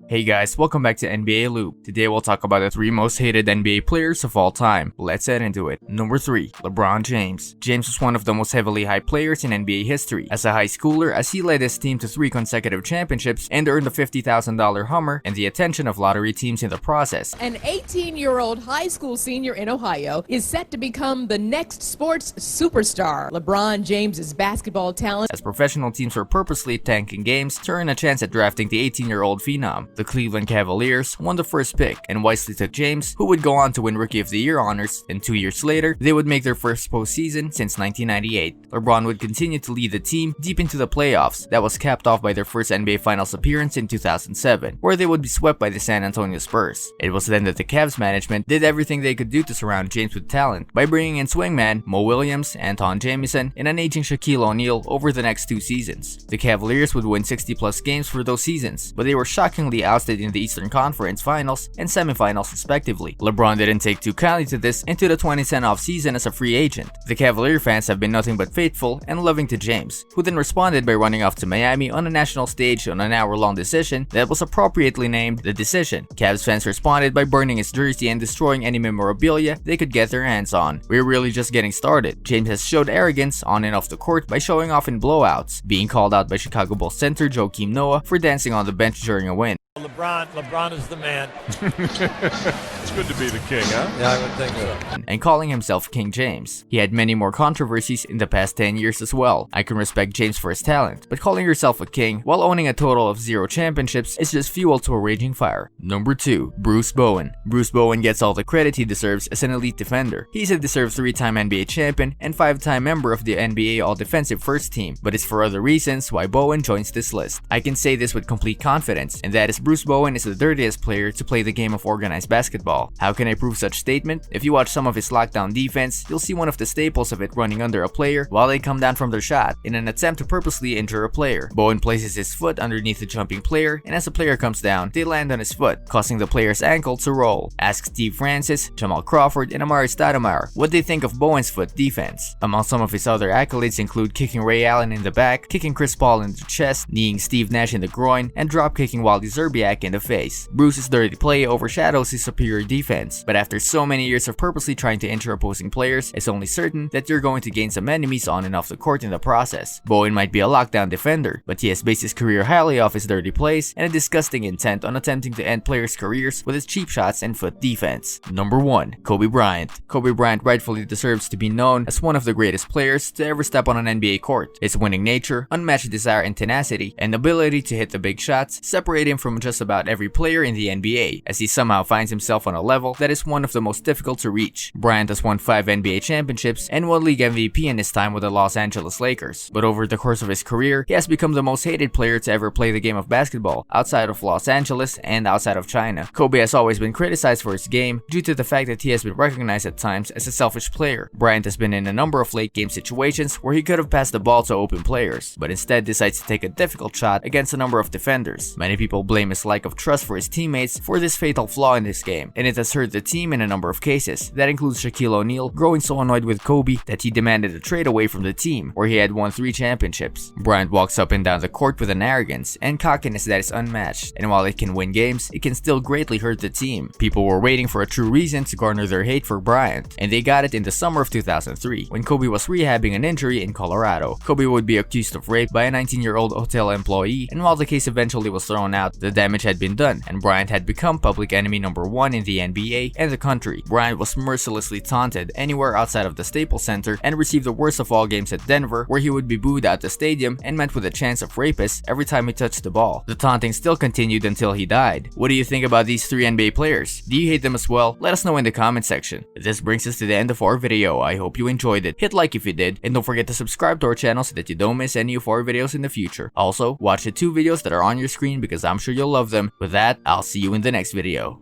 Hey guys, welcome back to NBA Loop. Today we'll talk about the 3 most hated NBA players of all time. Let's get into it. Number 3. LeBron James. James was one of the most heavily hyped players in NBA history. As a high schooler, as he led his team to 3 consecutive championships and earned a $50,000 Hummer and the attention of lottery teams in the process. An 18-year-old high school senior in Ohio is set to become the next sports superstar. LeBron James's basketball talent, as professional teams were purposely tanking games to earn a chance at drafting the 18-year-old phenom. The Cleveland Cavaliers won the first pick and wisely took James, who would go on to win Rookie of the Year honors, and 2 years later, they would make their first postseason since 1998. LeBron would continue to lead the team deep into the playoffs, that was capped off by their first NBA Finals appearance in 2007, where they would be swept by the San Antonio Spurs. It was then that the Cavs management did everything they could do to surround James with talent by bringing in swingman Mo Williams, Anton Jamison, and an aging Shaquille O'Neal over the next 2 seasons. The Cavaliers would win 60-plus games for those seasons, but they were shockingly ousted in the Eastern Conference Finals and Semifinals respectively. LeBron didn't take too kindly to this into the 2010 offseason as a free agent. The Cavalier fans have been nothing but faithful and loving to James, who then responded by running off to Miami on a national stage on an hour-long decision that was appropriately named The Decision. Cavs fans responded by burning his jersey and destroying any memorabilia they could get their hands on. We're really just getting started. James has showed arrogance on and off the court by showing off in blowouts, being called out by Chicago Bulls center Joakim Noah for dancing on the bench during a win. LeBron is the man. It's good to be the king, huh? Yeah, I would think so. And calling himself King James. He had many more controversies in the past 10 years as well. I can respect James for his talent, but calling yourself a king while owning a total of 0 championships is just fuel to a raging fire. Number 2. Bruce Bowen. Bruce Bowen gets all the credit he deserves as an elite defender. He's a deserved 3-time NBA champion and 5-time member of the NBA All-Defensive First Team, but it's for other reasons why Bowen joins this list. I can say this with complete confidence, and that is Bruce Bowen is the dirtiest player to play the game of organized basketball. How can I prove such statement? If you watch some of his lockdown defense, you'll see one of the staples of it running under a player while they come down from their shot in an attempt to purposely injure a player. Bowen places his foot underneath the jumping player, and as the player comes down, they land on his foot, causing the player's ankle to roll. Ask Steve Francis, Jamal Crawford, and Amari Stoudemire what they think of Bowen's foot defense. Among some of his other accolades include kicking Ray Allen in the back, kicking Chris Paul in the chest, kneeing Steve Nash in the groin, and drop kicking Wally Zerbiak in the face. Bruce's dirty play overshadows his superior defense, but after so many years of purposely trying to injure opposing players, it's only certain that you're going to gain some enemies on and off the court in the process. Bowen might be a lockdown defender, but he has based his career highly off his dirty plays and a disgusting intent on attempting to end players' careers with his cheap shots and foot defense. Number 1. Kobe Bryant. Kobe Bryant rightfully deserves to be known as one of the greatest players to ever step on an NBA court. His winning nature, unmatched desire and tenacity, and ability to hit the big shots separate him from just about every player in the NBA, as he somehow finds himself on a level that is one of the most difficult to reach. Bryant has won 5 NBA championships and won league MVP in his time with the Los Angeles Lakers, but over the course of his career, he has become the most hated player to ever play the game of basketball outside of Los Angeles and outside of China. Kobe has always been criticized for his game due to the fact that he has been recognized at times as a selfish player. Bryant has been in a number of late game situations where he could have passed the ball to open players, but instead decides to take a difficult shot against a number of defenders. Many people blame his lack of trust for his teammates for this fatal flaw in this game, and it has hurt the team in a number of cases. That includes Shaquille O'Neal growing so annoyed with Kobe that he demanded a trade away from the team, where he had won 3 championships. Bryant walks up and down the court with an arrogance and cockiness that is unmatched, and while it can win games, it can still greatly hurt the team. People were waiting for a true reason to garner their hate for Bryant, and they got it in the summer of 2003, when Kobe was rehabbing an injury in Colorado. Kobe would be accused of rape by a 19-year-old hotel employee, and while the case eventually was thrown out, the damage had been done, and Bryant had become public enemy number 1 in the NBA and the country. Bryant was mercilessly taunted anywhere outside of the Staples Center and received the worst of all games at Denver, where he would be booed out the stadium and met with a chance of rapists every time he touched the ball. The taunting still continued until he died. What do you think about these 3 NBA players? Do you hate them as well? Let us know in the comment section. This brings us to the end of our video. I hope you enjoyed it. Hit like if you did, and don't forget to subscribe to our channel so that you don't miss any of our videos in the future. Also, watch the 2 videos that are on your screen because I'm sure you'll love them. With that, I'll see you in the next video.